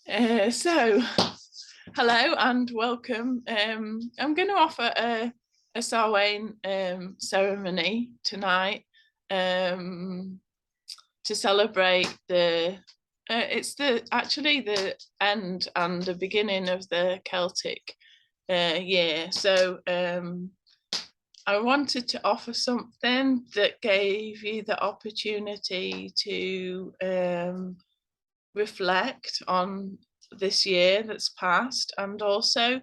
So, hello and welcome. I'm going to offer a Samhain ceremony tonight to celebrate it's actually the end and the beginning of the Celtic year. So I wanted to offer something that gave you the opportunity to reflect on this year that's passed, and also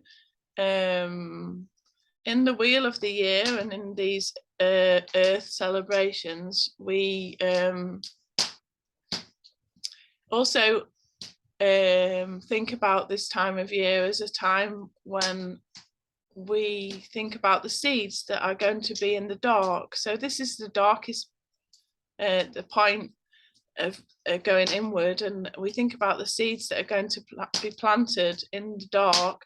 in the wheel of the year and in these earth celebrations we also think about this time of year as a time when we think about the seeds that are going to be in the dark. So this is the darkest the point of going inward, and we think about the seeds that are going to be planted in the dark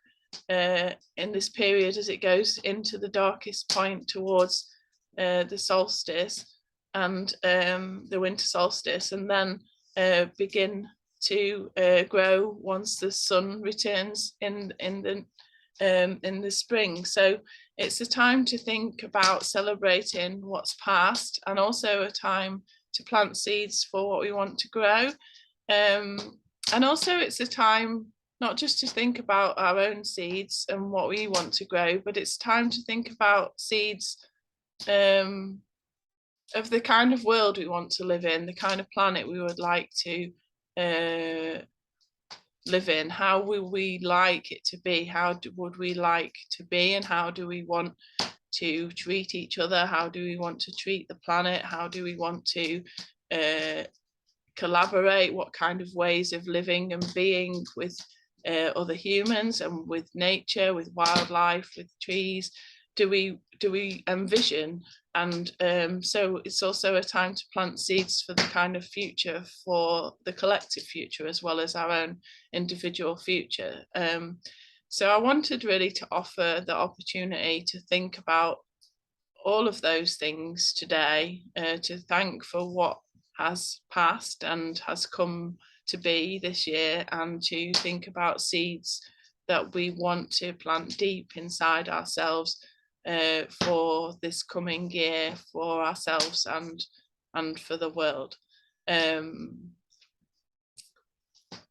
in this period as it goes into the darkest point towards the solstice and the winter solstice, and then begin to grow once the sun returns in the spring. So it's a time to think about celebrating what's past, and also a time to plant seeds for what we want to grow. And also it's a time not just to think about our own seeds and what we want to grow, but it's time to think about seeds of the kind of world we want to live in, the kind of planet we would like to live in. How would we like it to be? How would we like to be, and how do we want to treat each other? How do we want to treat the planet? How do we want to collaborate? What kind of ways of living and being with other humans and with nature, with wildlife, with trees do we envision? And so it's also a time to plant seeds for the kind of future, for the collective future as well as our own individual future. So I wanted really to offer the opportunity to think about all of those things today, to thank for what has passed and has come to be this year, and to think about seeds that we want to plant deep inside ourselves for this coming year, for ourselves and for the world. There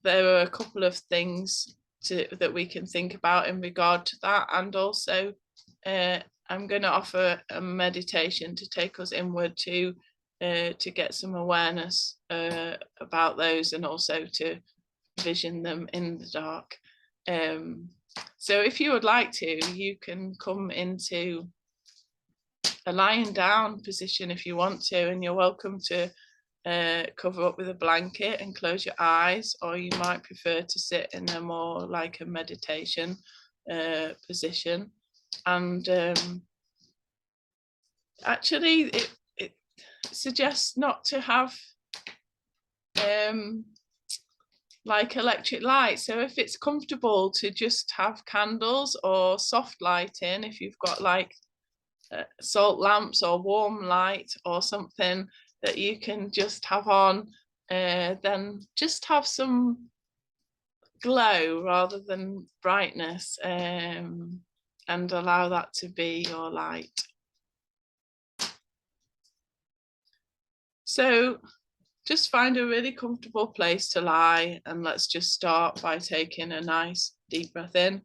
are a couple of things that we can think about in regard to that, and also I'm going to offer a meditation to take us inward to get some awareness about those, and also to vision them in the dark. So if you would like to, you can come into a lying down position if you want to, and you're welcome to cover up with a blanket and close your eyes, or you might prefer to sit in a more like a meditation position. And actually it suggests not to have like electric light. So if it's comfortable to just have candles or soft lighting, if you've got like salt lamps or warm light or something that you can just have on, then just have some glow rather than brightness, and allow that to be your light. So just find a really comfortable place to lie, and let's just start by taking a nice deep breath in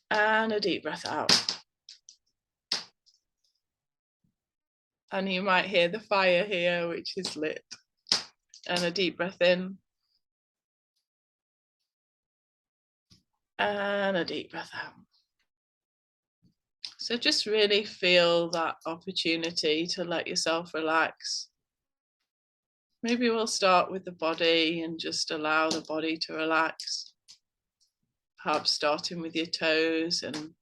and a deep breath out. And you might hear the fire here, which is lit. And a deep breath in and a deep breath out. So just really feel that opportunity to let yourself relax. Maybe we'll start with the body and just allow the body to relax. Perhaps starting with your toes, and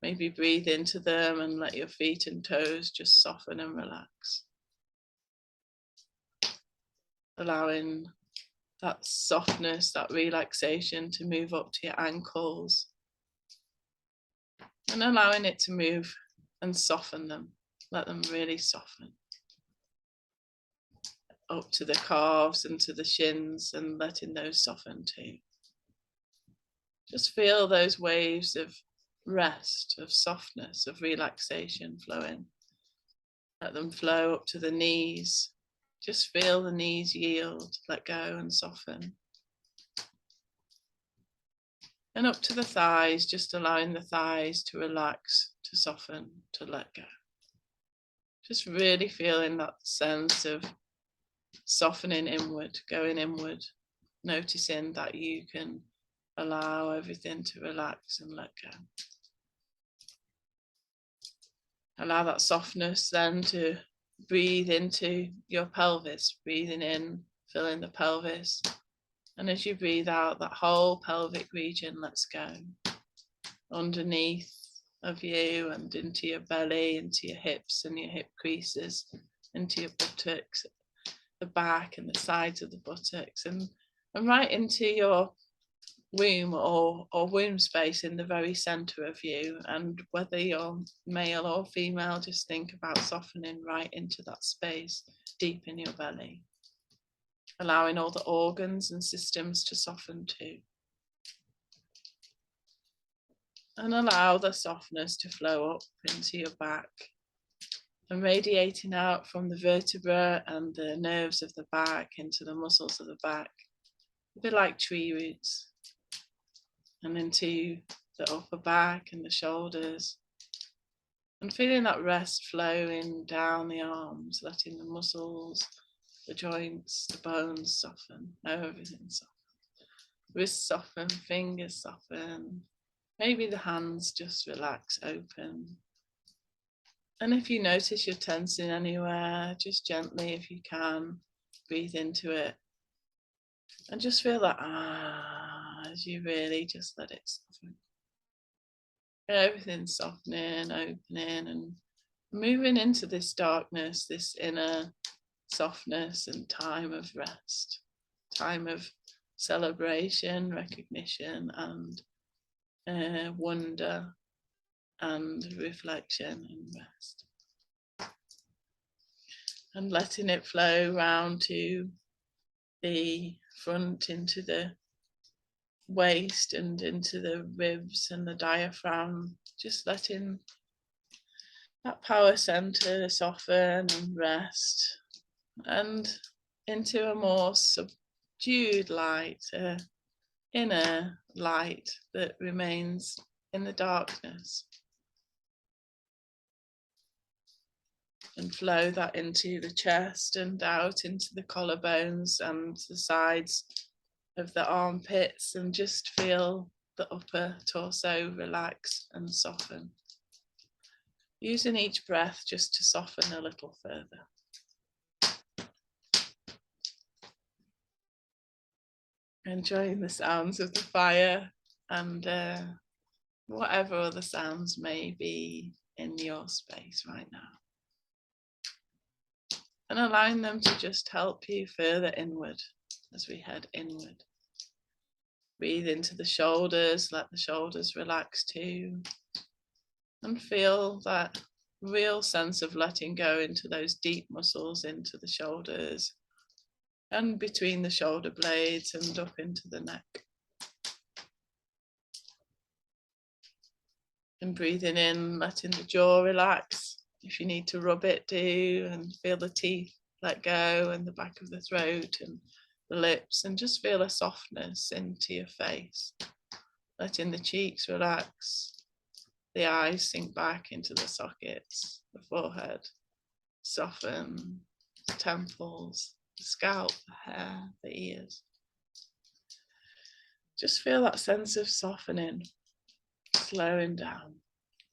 maybe breathe into them and let your feet and toes just soften and relax. Allowing that softness, that relaxation to move up to your ankles, and allowing it to move and soften them. Let them really soften. up to the calves and to the shins, and letting those soften too. Just feel those waves of rest, of softness, of relaxation flowing. Let them flow up to the knees. Just feel the knees yield, let go and soften. And up to the thighs, just allowing the thighs to relax, to soften, to let go. Just really feeling that sense of softening inward, going inward, noticing that you can allow everything to relax and let go. Allow that softness then to breathe into your pelvis, breathing in, filling the pelvis. And as you breathe out, that whole pelvic region lets go underneath of you and into your belly, into your hips and your hip creases, into your buttocks, the back and the sides of the buttocks, and right into your womb or womb space in the very center of you. And whether you're male or female, just think about softening right into that space deep in your belly, allowing all the organs and systems to soften too. And allow the softness to flow up into your back and radiating out from the vertebra and the nerves of the back into the muscles of the back, a bit like tree roots, and into the upper back and the shoulders. And feeling that rest flowing down the arms, letting the muscles, the joints, the bones soften, everything soften. Wrists soften, fingers soften. Maybe the hands just relax open. And if you notice you're tensing anywhere, just gently, if you can, breathe into it. And just feel that as you really just let it soften. Everything softening, opening, and moving into this darkness, this inner softness and time of rest, time of celebration, recognition, and wonder and reflection and rest. And letting it flow round to the front, into the waist and into the ribs and the diaphragm, just letting that power center soften and rest, and into a more subdued light, inner light that remains in the darkness. And flow that into the chest and out into the collarbones and the sides of the armpits, and just feel the upper torso relax and soften. Using each breath just to soften a little further. Enjoying the sounds of the fire and whatever other sounds may be in your space right now. And allowing them to just help you further inward as we head inward. Breathe into the shoulders, let the shoulders relax too. And feel that real sense of letting go into those deep muscles, into the shoulders and between the shoulder blades and up into the neck. And breathing in, letting the jaw relax. If you need to rub it, do, and feel the teeth let go and the back of the throat and the lips, and just feel a softness into your face. Letting the cheeks relax, the eyes sink back into the sockets, the forehead soften, the temples, the scalp, the hair, the ears. Just feel that sense of softening, slowing down,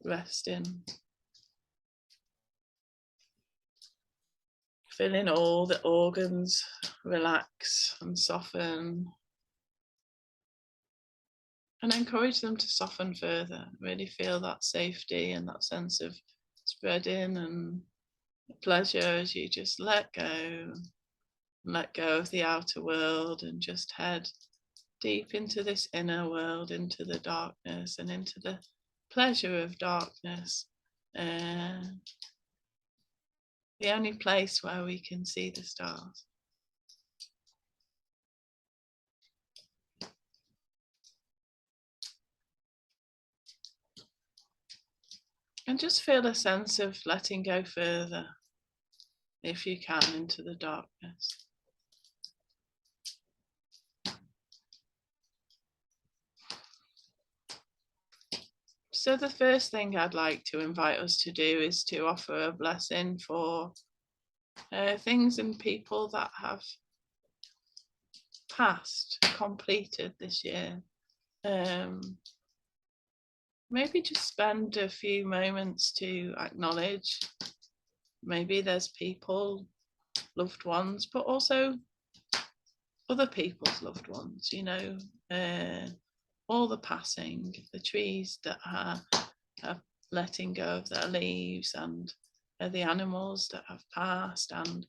resting. Feeling all the organs relax and soften. And encourage them to soften further. Really feel that safety and that sense of spreading and pleasure as you just let go of the outer world and just head deep into this inner world, into the darkness and into the pleasure of darkness. The only place where we can see the stars. And just feel a sense of letting go further, if you can, into the darkness. So the first thing I'd like to invite us to do is to offer a blessing for things and people that have passed, completed this year. Maybe just spend a few moments to acknowledge. Maybe there's people, loved ones, but also other people's loved ones, all the passing, the trees that are letting go of their leaves, and the animals that have passed, and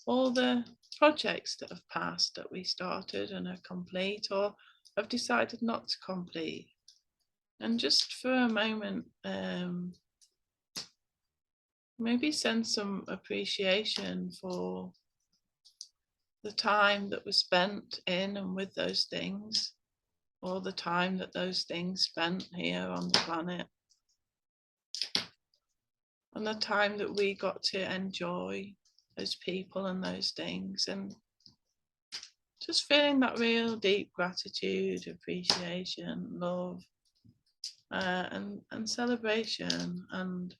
all the projects that have passed that we started and are complete or have decided not to complete. And just for a moment, maybe send some appreciation for the time that was spent in and with those things, or the time that those things spent here on the planet, and the time that we got to enjoy those people and those things, and just feeling that real deep gratitude, appreciation, love, and celebration, and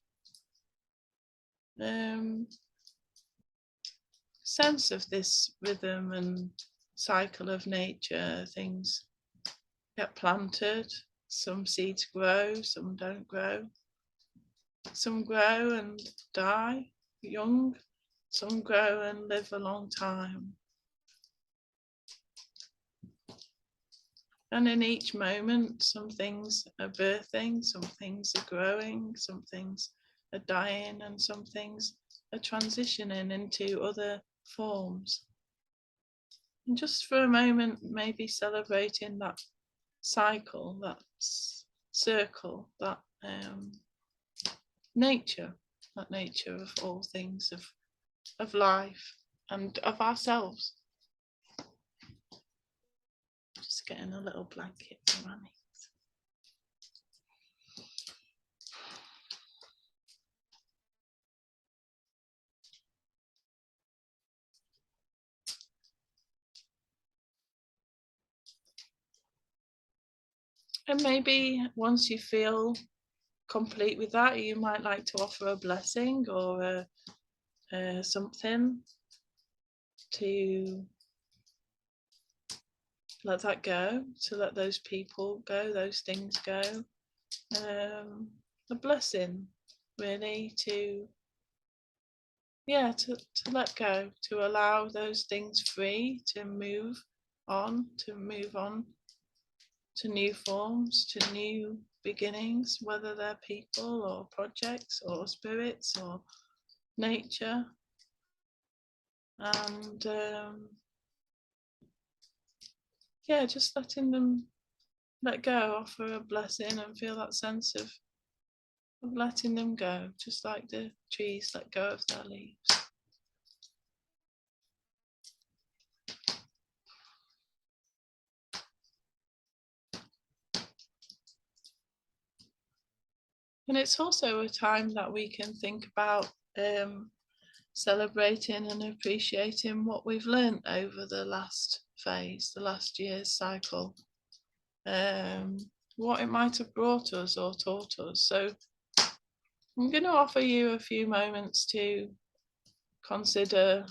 sense of this rhythm and cycle of nature. Things get planted, some seeds grow, some don't grow. Some grow and die young, some grow and live a long time. And in each moment, some things are birthing, some things are growing, some things are dying, and some things are transitioning into other forms. And just for a moment, maybe celebrating that cycle, that circle, that nature of all things, of life and of ourselves. Just getting a little blanket for Annie. And maybe once you feel complete with that, you might like to offer a blessing or something to let that go, to let those people go, those things go. A blessing, really, to let go, to allow those things free, to move on to new forms, to new beginnings, whether they're people or projects or spirits or nature. And just letting them let go, offer a blessing, and feel that sense of letting them go, just like the trees let go of their leaves. And it's also a time that we can think about celebrating and appreciating what we've learned over the last phase, the last year's cycle, what it might have brought us or taught us. So I'm going to offer you a few moments to consider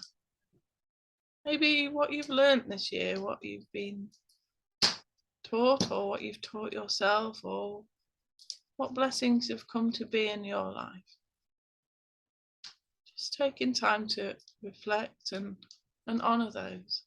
maybe what you've learned this year, what you've been taught, or what you've taught yourself, or what blessings have come to be in your life. Just taking time to reflect and honour those.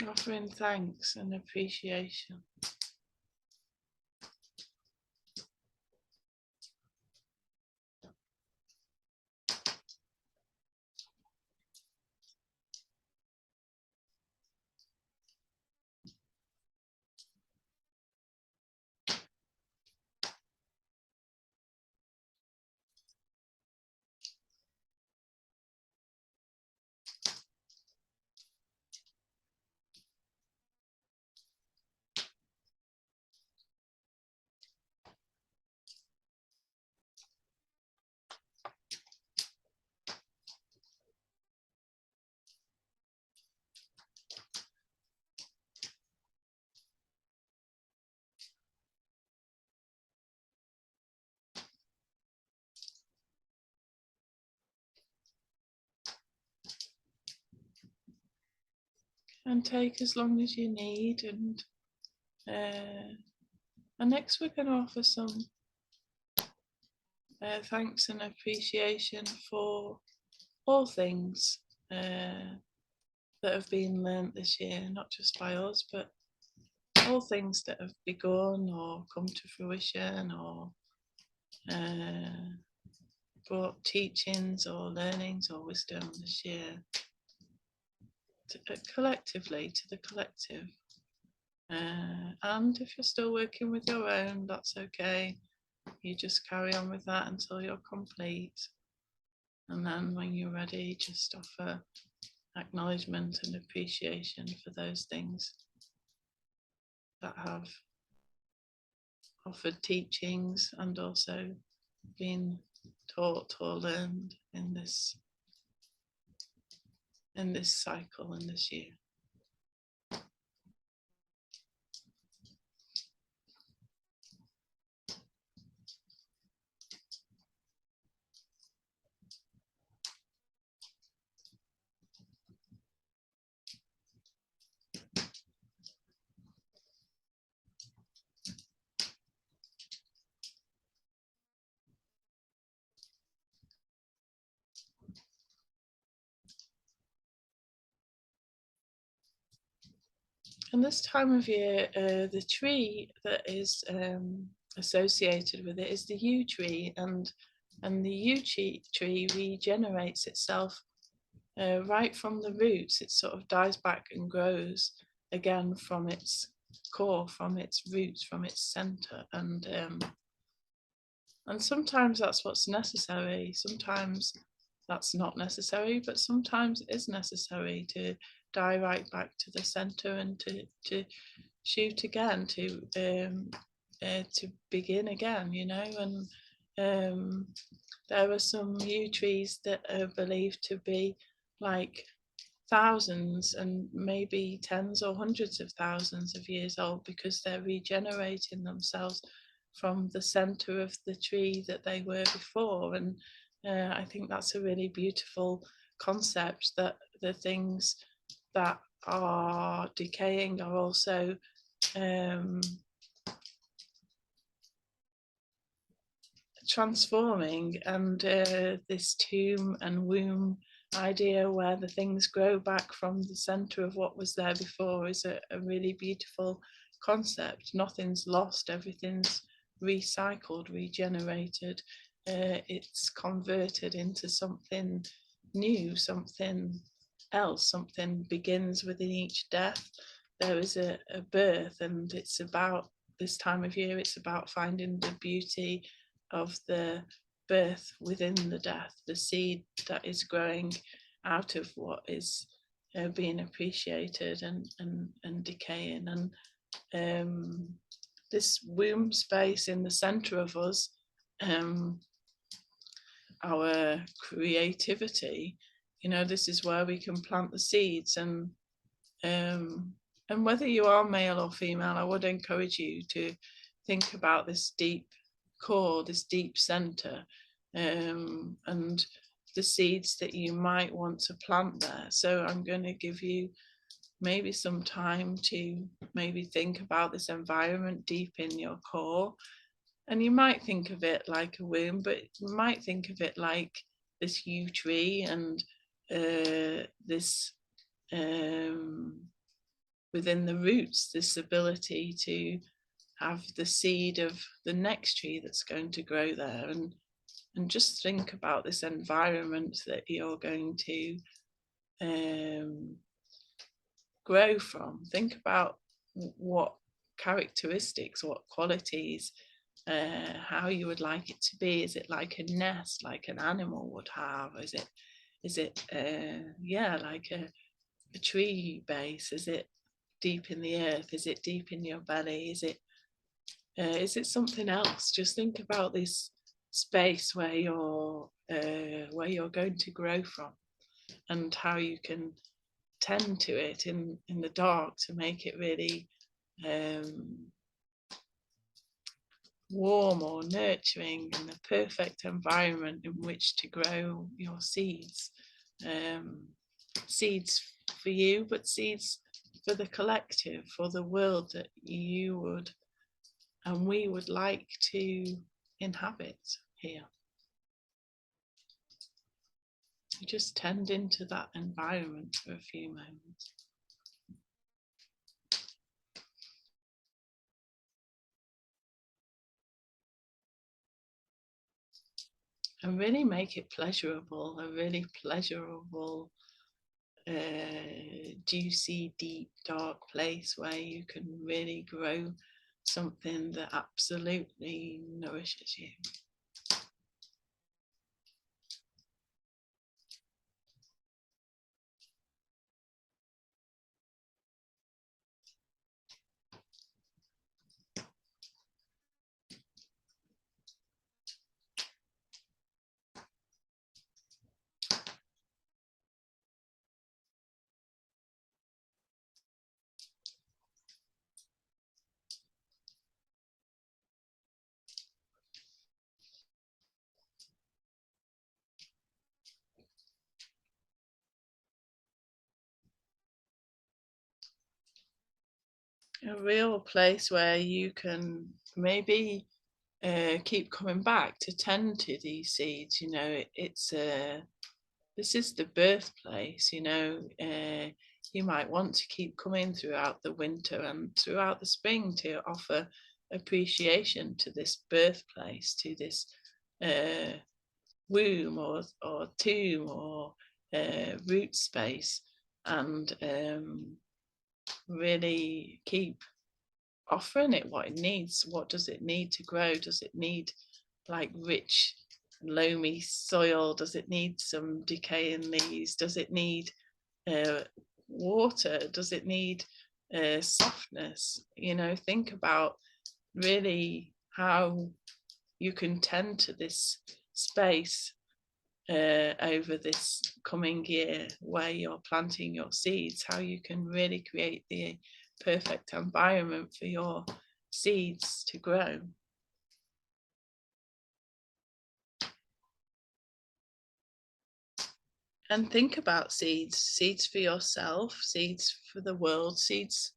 Offering thanks and appreciation. and take as long as you need. And next we're going to offer some thanks and appreciation for all things that have been learnt this year, not just by us, but all things that have begun or come to fruition, or brought teachings or learnings or wisdom this year collectively to the collective. And if you're still working with your own, that's okay. You just carry on with that until you're complete. And then when you're ready, just offer acknowledgement and appreciation for those things that have offered teachings and also been taught or learned in this cycle, in this year. And this time of year, the tree that is associated with it is the yew tree, and the yew tree regenerates itself right from the roots. It sort of dies back and grows again from its core, from its roots, from its center, and sometimes that's what's necessary. Sometimes that's not necessary, but sometimes it is necessary to die right back to the center and to shoot again, to begin again, you know. And there are some yew trees that are believed to be like thousands and maybe tens or hundreds of thousands of years old, because they're regenerating themselves from the center of the tree that they were before. And I think that's a really beautiful concept, that the things that are decaying are also transforming. And this tomb and womb idea, where the things grow back from the center of what was there before, is a really beautiful concept. Nothing's lost, everything's recycled, regenerated. It's converted into something new, something else. Something begins within each death. There is a birth, and it's about this time of year, it's about finding the beauty of the birth within the death, the seed that is growing out of what is being appreciated and decaying. And this womb space in the center of us, our creativity, you know, this is where we can plant the seeds. And whether you are male or female, I would encourage you to think about this deep core, this deep center, and the seeds that you might want to plant there. So I'm going to give you maybe some time to maybe think about this environment deep in your core. And you might think of it like a womb, but you might think of it like this yew tree, and this within the roots, this ability to have the seed of the next tree that's going to grow there. And just think about this environment that you're going to grow from. Think about what characteristics, what qualities, how you would like it to be. Is it like a nest, like an animal would have? Is it like a tree base? Is it deep in the earth? Is it deep in your belly? Is it something else? Just think about this space where you're going to grow from, and how you can tend to it in the dark to make it really warm or nurturing, and the perfect environment in which to grow your seeds. Seeds for you, but seeds for the collective, for the world that you would and we would like to inhabit here. Just tend into that environment for a few moments. And really make it pleasurable, a really pleasurable, juicy, deep, dark place where you can really grow something that absolutely nourishes you. A real place where you can maybe keep coming back to tend to these seeds. You know, this is the birthplace. You know, you might want to keep coming throughout the winter and throughout the spring to offer appreciation to this birthplace, to this womb or tomb or root space, and really keep offering it what it needs. What does it need to grow? Does it need like rich, loamy soil? Does it need some decaying leaves? Does it need water? Does it need softness? You know, think about really how you can tend to this space over this coming year where you're planting your seeds, how you can really create the perfect environment for your seeds to grow. And think about seeds for yourself, seeds for the world, seeds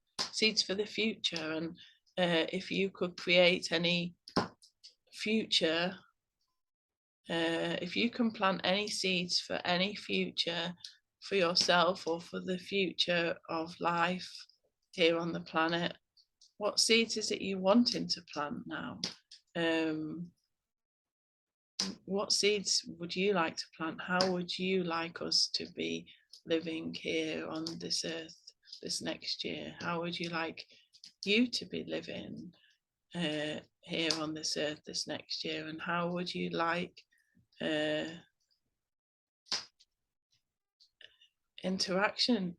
for the future. And if you could create any future, if you can plant any seeds for any future for yourself or for the future of life here on the planet, what seeds is it you wanting to plant now? What seeds would you like to plant? How would you like us to be living here on this earth this next year? How would you like you to be living here on this earth this next year? And how would you like interaction,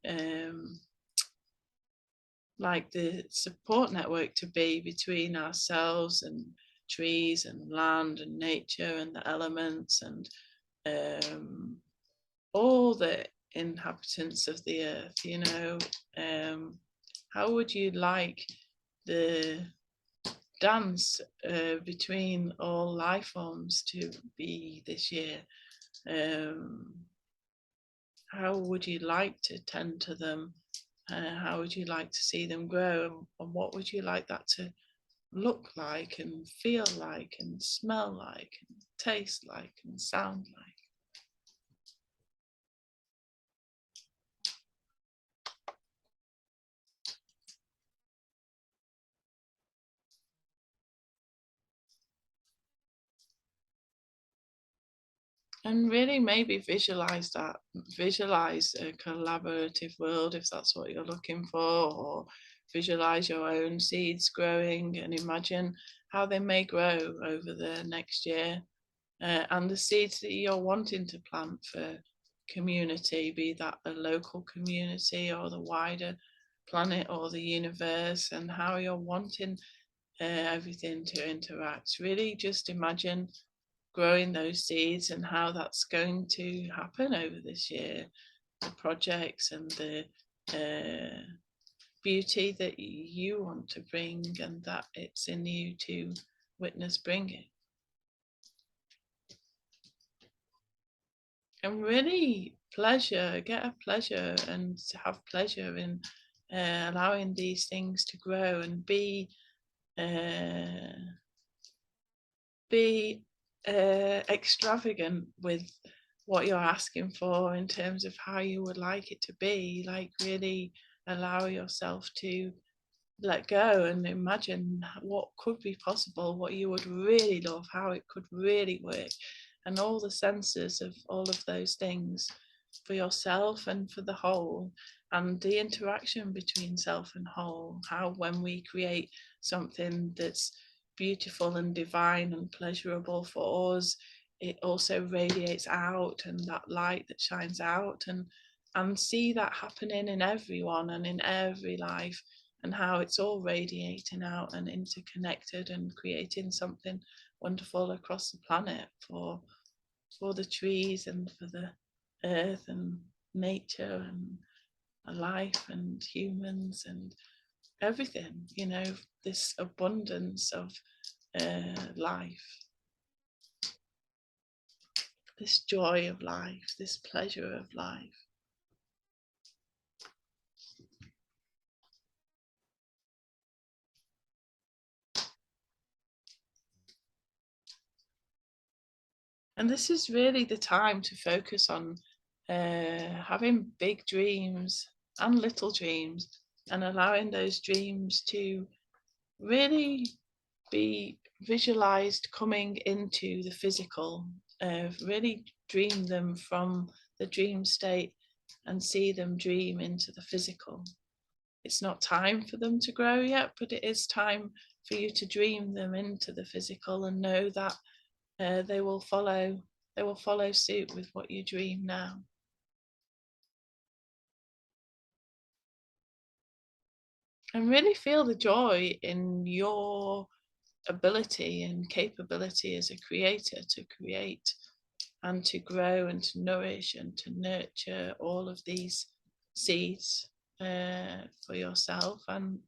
like the support network to be between ourselves and trees and land and nature and the elements and all the inhabitants of the earth, you know? How would you like the dance between all life forms to be this year? How would you like to tend to them? How would you like to see them grow? And what would you like that to look like and feel like and smell like and taste like and sound like? And really maybe visualize that, visualize a collaborative world if that's what you're looking for, or visualize your own seeds growing and imagine how they may grow over the next year, and the seeds that you're wanting to plant for community, be that a local community or the wider planet or the universe, and how you're wanting everything to interact. Really just imagine growing those seeds and how that's going to happen over this year, the projects and the beauty that you want to bring and that it's in you to witness bringing. And really get a pleasure and have pleasure in allowing these things to grow and be extravagant with what you're asking for in terms of how you would like it to be. Like, really allow yourself to let go and imagine what could be possible, what you would really love, how it could really work, and all the senses of all of those things for yourself and for the whole, and the interaction between self and whole. How when we create something that's beautiful and divine and pleasurable for us, it also radiates out, and that light that shines out, and see that happening in everyone and in every life, and how it's all radiating out and interconnected and creating something wonderful across the planet for the trees and for the earth and nature and life and humans and everything, you know, this abundance of life, this joy of life, this pleasure of life. And this is really the time to focus on having big dreams and little dreams, and allowing those dreams to really be visualized coming into the physical. Really dream them from the dream state and see them dream into the physical. It's not time for them to grow yet, but it is time for you to dream them into the physical and know that they will follow suit with what you dream now. And really feel the joy in your ability and capability as a creator to create and to grow and to nourish and to nurture all of these seeds for yourself and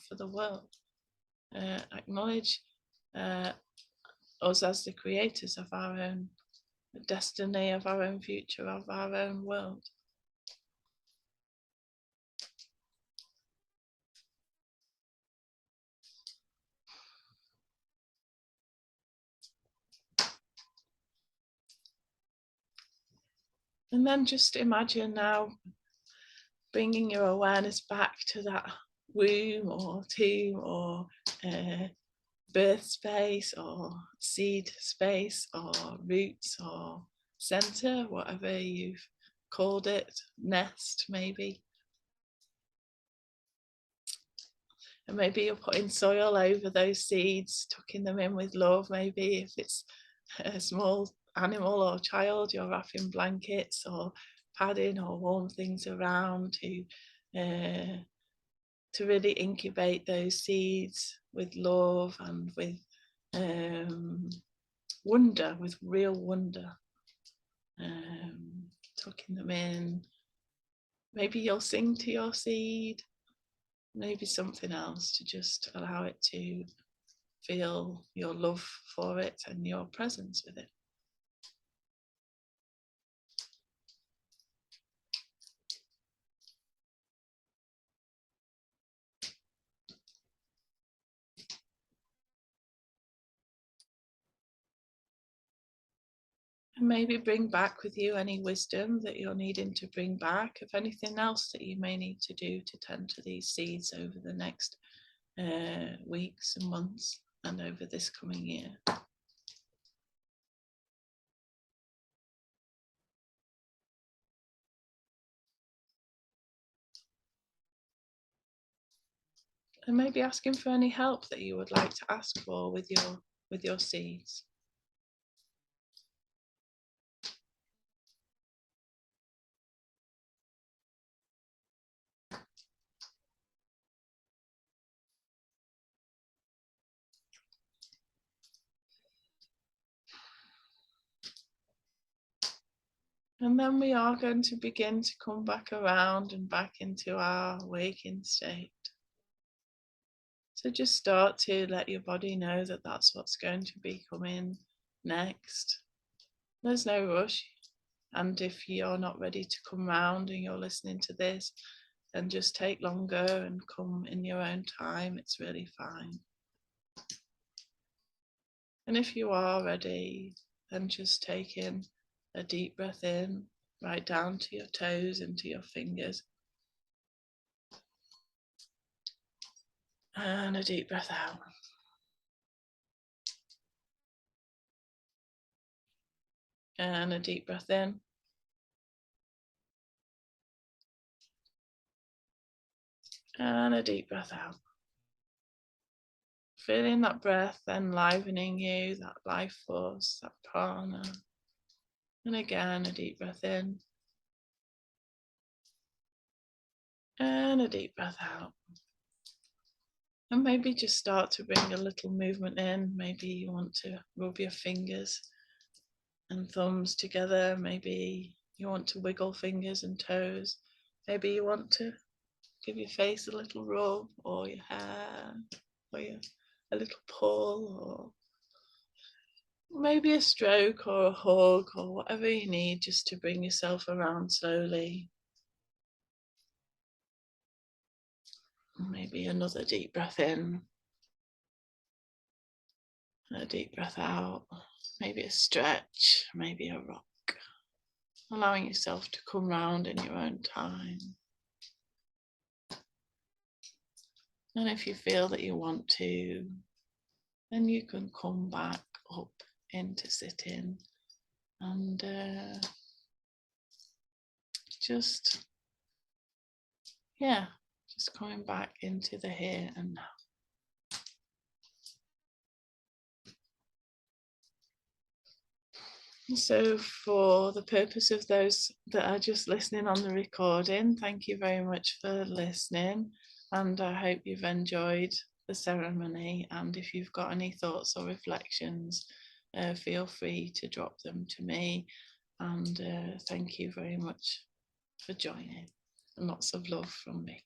for the world. Acknowledge us as the creators of our own destiny, of our own future, of our own world. And then just imagine now bringing your awareness back to that womb or tomb or birth space or seed space or roots or center, whatever you've called it, nest maybe. And maybe you're putting soil over those seeds, tucking them in with love. Maybe if it's a small animal or child, you're wrapping blankets or padding or warm things around to really incubate those seeds with love and with wonder, with real wonder. Tucking them in. Maybe you'll sing to your seed, maybe something else to just allow it to feel your love for it and your presence with it. And maybe bring back with you any wisdom that you're needing to bring back, of anything else that you may need to do to tend to these seeds over the next weeks and months and over this coming year. And maybe asking for any help that you would like to ask for with your seeds. And then we are going to begin to come back around and back into our waking state. So just start to let your body know that that's what's going to be coming next. There's no rush. And if you're not ready to come round and you're listening to this, then just take longer and come in your own time. It's really fine. And if you are ready, then just take in a deep breath in, right down to your toes, into your fingers. And a deep breath out. And a deep breath in. And a deep breath out. Feeling that breath enlivening you, that life force, that prana. And again, a deep breath in. And a deep breath out. And maybe just start to bring a little movement in. Maybe you want to rub your fingers and thumbs together. Maybe you want to wiggle fingers and toes. Maybe you want to give your face a little rub, or your hair, or a little pull, or maybe a stroke or a hug, or whatever you need just to bring yourself around slowly. Maybe another deep breath in, a deep breath out, maybe a stretch, maybe a rock. Allowing yourself to come round in your own time. And if you feel that you want to, then you can come back up into sitting and just coming back into the here and now. So for the purpose of those that are just listening on the recording, thank you very much for listening, and I hope you've enjoyed the ceremony. And if you've got any thoughts or reflections, feel free to drop them to me. And thank you very much for joining, and lots of love from me.